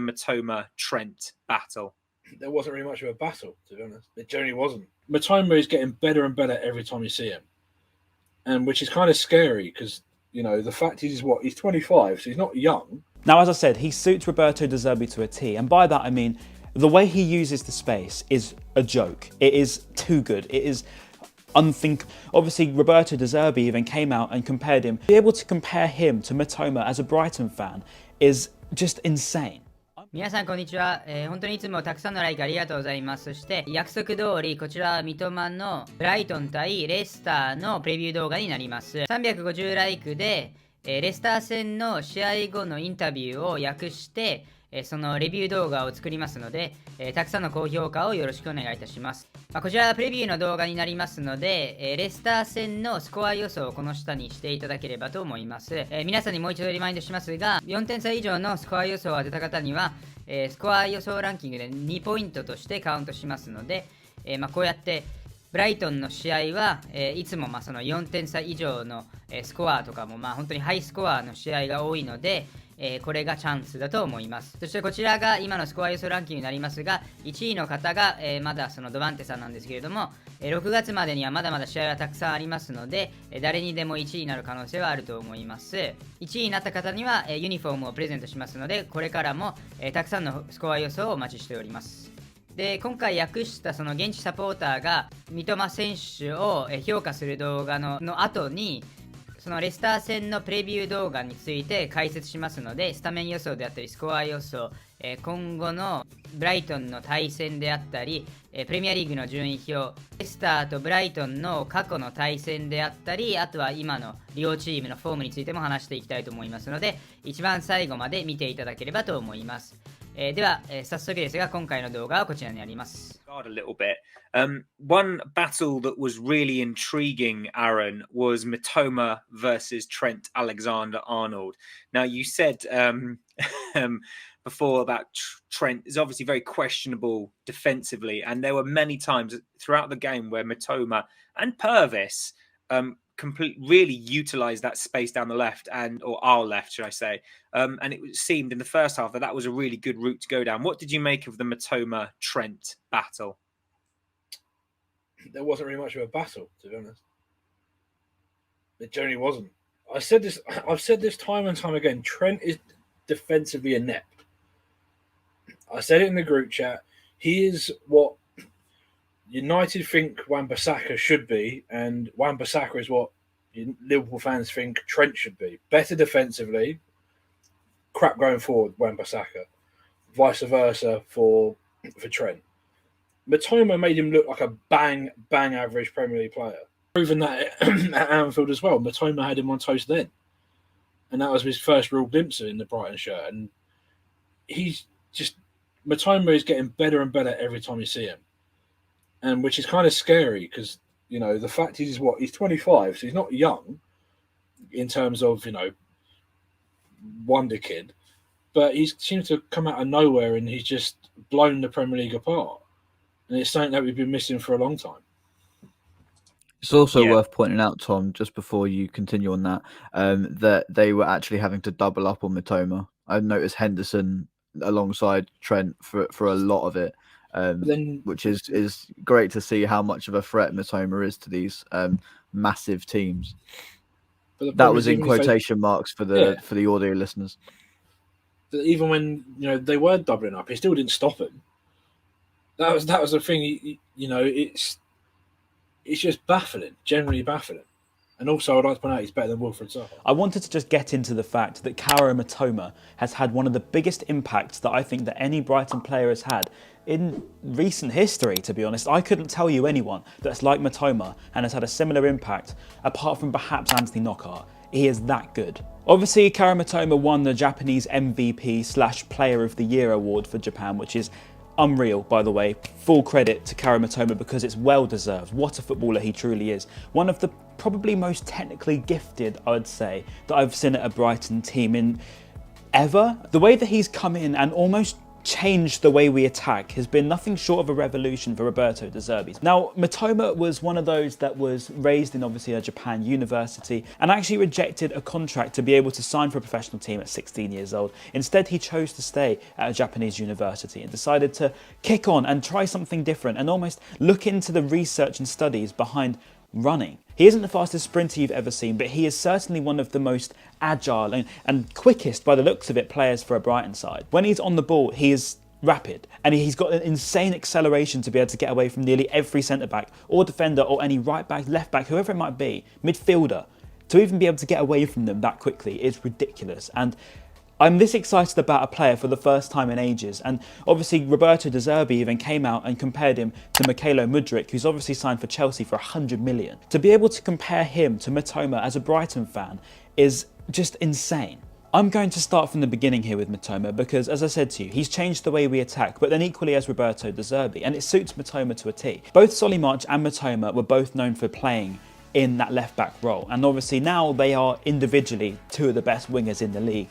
Mitoma Trent battle? There wasn't really much of a battle, to be honest. It generally wasn't. Mitoma is getting better and better every time you see him, and which is kind of scary because, you know, the fact is what he's 25, so he's not young. Now, as I said, he suits Roberto De Zerbi to a T, and by that I mean the way he uses the space is a joke. It is too good. It is unthinkable. Obviously, Roberto De Zerbi even came out and compared him. To be able to compare him to Mitoma as a Brighton fan is just insane. 皆さんこんにちは、本当にいつもたくさんのライクありがとうございます。そして約束通りこちらは三笘のブライトン対レスターのプレビュー動画になります。350ライクで、レスター戦の試合後のインタビューを訳してそのレビュー動画を作りますので、たくさんの高評価をよろしくお願いいたします。こちらはプレビューの動画になりますので、レスター戦のスコア予想をこの下にしていただければと思います。皆さんにもう一度リマインドしますが、4点差以上のスコア予想を当てた方には、スコア予想ランキングで2ポイントとしてカウントしますので、こうやってブライトンの試合は、いつもその4点差以上の、スコアとかも本当にハイスコアの試合が多いので、これがチャンスだと思います。そしてこちらが今のスコア予想ランキングになりますが、1位の方が、まだそのドバンテさんなんですけれども、6月までにはまだまだ試合はたくさんありますので、誰にでも1位になる可能性はあると思います。1位になった方には、ユニフォームをプレゼントしますので、これからも、たくさんのスコア予想をお待ちしております。で、今回訳したその現地サポーターが三笘選手を評価する動画の後に、そのレスター戦のプレビュー動画について解説しますので、スタメン予想であったりスコア予想、今後のブライトンの対戦であったり、プレミアリーグの順位表、レスターとブライトンの過去の対戦であったり、あとは今の両チームのフォームについても話していきたいと思いますので、一番最後まで見ていただければと思います。では、早速ですが今回の動画はこちらにあります。A little bit. One battle that was really intriguing, Aaron, was Mitoma versus Trent Alexander-Arnold. Now, you said before about Trent is obviously very questionable defensively, and there were many times throughout the game where Mitoma and Purvis really utilised that space down the left, or our left, should I say? And it seemed in the first half that was a really good route to go down. What did you make of the Mitoma Trent battle? There wasn't really much of a battle, to be honest. It generally wasn't. I've said this time and time again. Trent is defensively inept. I said it in the group chat. He is what United think Wan-Bissaka should be, and Wan-Bissaka is what Liverpool fans think Trent should be. Better defensively, crap going forward, Wan-Bissaka. Vice versa for Trent. Mitoma made him look like a bang average Premier League player. Proven that at Anfield as well. Mitoma had him on toast then. And that was his first real glimpse in the Brighton shirt. And Mitoma is getting better and better every time you see him. And which is kind of scary because, you know, the fact is what he's 25, so he's not young in terms of, you know, wonder kid, but he seems to come out of nowhere and he's just blown the Premier League apart. And it's something that we've been missing for a long time. It's also worth pointing out, Tom, just before you continue on that, that they were actually having to double up on Mitoma. I've noticed Henderson alongside Trent for a lot of it. Which is great to see how much of a threat Mitoma is to these massive teams. That was in quotation marks for the audio listeners. Even when, you know, they were doubling up, he still didn't stop him. That was the thing. You know, it's just baffling, generally baffling. And also, I'd like to point out he's better than Wilfried Zaha. I wanted to just get into the fact that Kaoru Mitoma has had one of the biggest impacts that I think that any Brighton player has had in recent history, to be honest. I couldn't tell you anyone that's like Mitoma and has had a similar impact, apart from perhaps Anthony Knockaert. He is that good. Obviously, Kaoru Mitoma won the Japanese MVP / Player of the Year award for Japan, which is unreal, by the way. Full credit to Kaoru Mitoma because it's well deserved. What a footballer he truly is. One of the probably most technically gifted, I would say, that I've seen at a Brighton team in ever. The way that he's come in and almost changed the way we attack has been nothing short of a revolution for Roberto De Zerbi. Now, Mitoma was one of those that was raised in obviously a Japan university and actually rejected a contract to be able to sign for a professional team at 16 years old. Instead, he chose to stay at a Japanese university and decided to kick on and try something different and almost look into the research and studies behind running. He isn't the fastest sprinter you've ever seen, but he is certainly one of the most agile and quickest, by the looks of it, players for a Brighton side. When he's on the ball, he is rapid and he's got an insane acceleration to be able to get away from nearly every centre-back or defender or any right-back, left-back, whoever it might be, midfielder. To even be able to get away from them that quickly is ridiculous. And I'm this excited about a player for the first time in ages, and obviously Roberto De Zerbi even came out and compared him to Mykhailo Mudryk, who's obviously signed for Chelsea for 100 million. To be able to compare him to Mitoma as a Brighton fan is just insane. I'm going to start from the beginning here with Mitoma because, as I said to you, he's changed the way we attack, but then equally as Roberto De Zerbi, and it suits Mitoma to a T. Both Solimarch and Mitoma were both known for playing in that left-back role, and obviously now they are individually two of the best wingers in the league.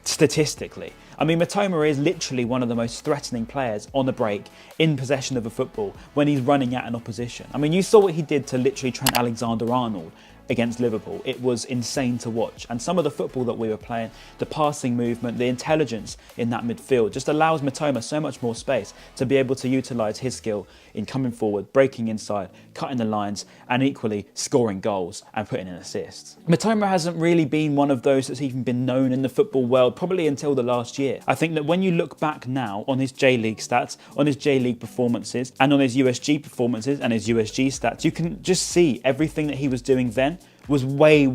Statistically, I mean, Mitoma is literally one of the most threatening players on the break in possession of a football when he's running at an opposition. I mean, you saw what he did to literally Trent Alexander-Arnold against Liverpool. It was insane to watch, and some of the football that we were playing, the passing movement, the intelligence in that midfield just allows Mitoma so much more space to be able to utilise his skill in coming forward, breaking inside, cutting the lines, and equally scoring goals and putting in assists. Mitoma hasn't really been one of those that's even been known in the football world probably until the last year. I think that when you look back now on his J-League stats, on his J-League performances, and on his USG performances and his USG stats, you can just see everything that he was doing then was way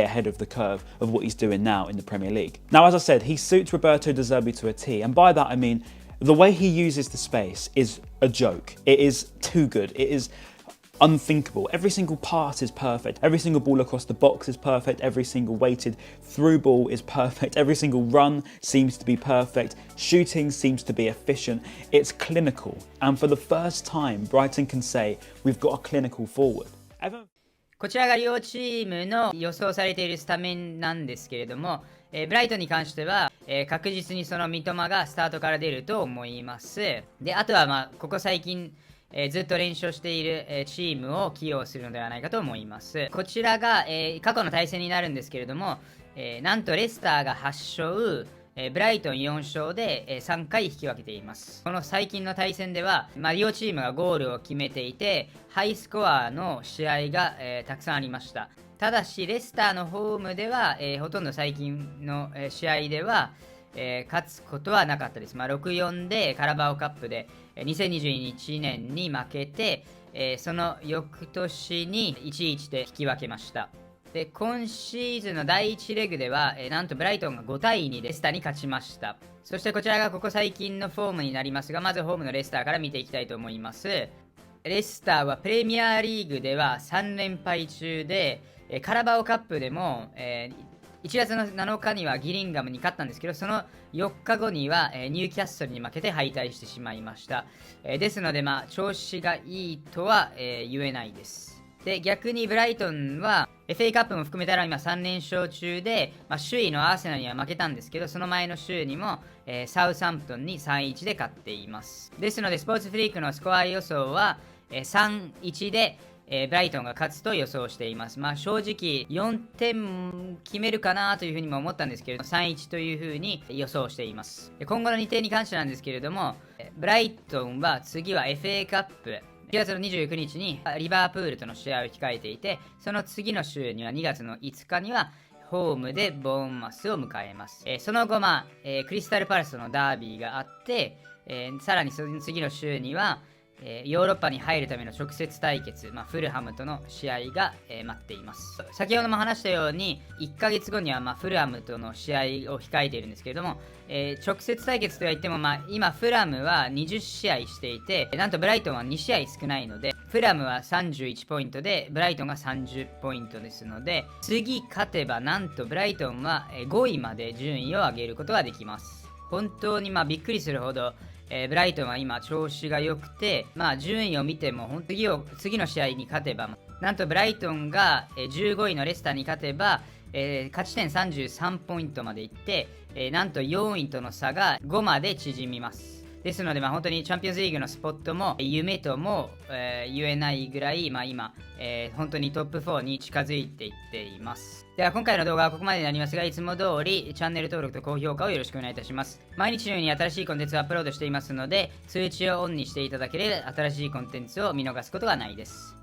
ahead of the curve of what he's doing now in the Premier League. Now, as I said, he suits Roberto De Zerbi to a T, and by that I mean the way he uses the space is a joke. It is too good. It is unthinkable. Every single pass is perfect. Every single ball across the box is perfect. Every single weighted through ball is perfect. Every single run seems to be perfect. Shooting seems to be efficient. It's clinical. And for the first time, Brighton can say, we've got a clinical forward. こちらが両チームの予想されているスタメンなんですけれども、ブライトンに関しては、確実にその三笘がスタートから出ると思います。で、あとはここ最近、ずっと連勝している、チームを起用するのではないかと思います。こちらが、過去の対戦になるんですけれども、なんとレスターが8勝、ブライトン4勝で3回引き分けています。この最近の対戦では、両チームがゴールを決めていて、ハイスコアの試合が、たくさんありました。ただし、レスターのホームでは、ほとんど最近の、試合では、勝つことはなかったです。6-4でカラバオカップで2021年に負けて、その翌年に 1-1 で引き分けました。で、今シーズンの第1レグでは、なんとブライトンが5-2でレスターに勝ちました。そしてこちらがここ最近のフォームになりますが、まずホームのレスターから見ていきたいと思います。レスターはプレミアリーグでは3連敗中で、カラバオカップでも、1月の7日にはギリンガムに勝ったんですけど、その4日後には、ニューキャッスルに負けて敗退してしまいました。ですので、調子がいいとは、言えないです。で、逆にブライトンは FA カップも含めたら今3連勝中で、首位のアーセナルには負けたんですけど、その前の週にも、サウサンプトンに 3-1 で勝っています。ですので、スポーツフリークのスコア予想は、3-1 で、ブライトンが勝つと予想しています。正直4点決めるかなというふうにも思ったんですけれども、3-1 というふうに予想しています。今後の日程に関してなんですけれども、ブライトンは次は FA カップ、1月の29日にリバープールとの試合を控えていて、その次の週には2月の5日にはホームでボーンマスを迎えます。その後、クリスタルパレスとのダービーがあって、さらにその次の週にはヨーロッパに入るための直接対決、フルハムとの試合が、待っています。先ほども話したように1ヶ月後には、フルハムとの試合を控えているんですけれども、直接対決とは言っても、今フラムは20試合していて、なんとブライトンは2試合少ないので、フラムは31ポイントでブライトンが30ポイントですので、次勝てばなんとブライトンは5位まで順位を上げることができます。本当にびっくりするほどブライトンは今調子が良くて、順位を見ても次の試合に勝てば、なんとブライトンが15位のレスターに勝てば、勝ち点33ポイントまでいって、なんと4位との差が5まで縮みます。ですので、本当にチャンピオンズリーグのスポットも夢とも、言えないぐらい、今、本当にトップ4に近づいていっています。では今回の動画はここまでになりますが、いつも通りチャンネル登録と高評価をよろしくお願いいたします。毎日のように新しいコンテンツをアップロードしていますので、通知をオンにしていただければ新しいコンテンツを見逃すことがないです。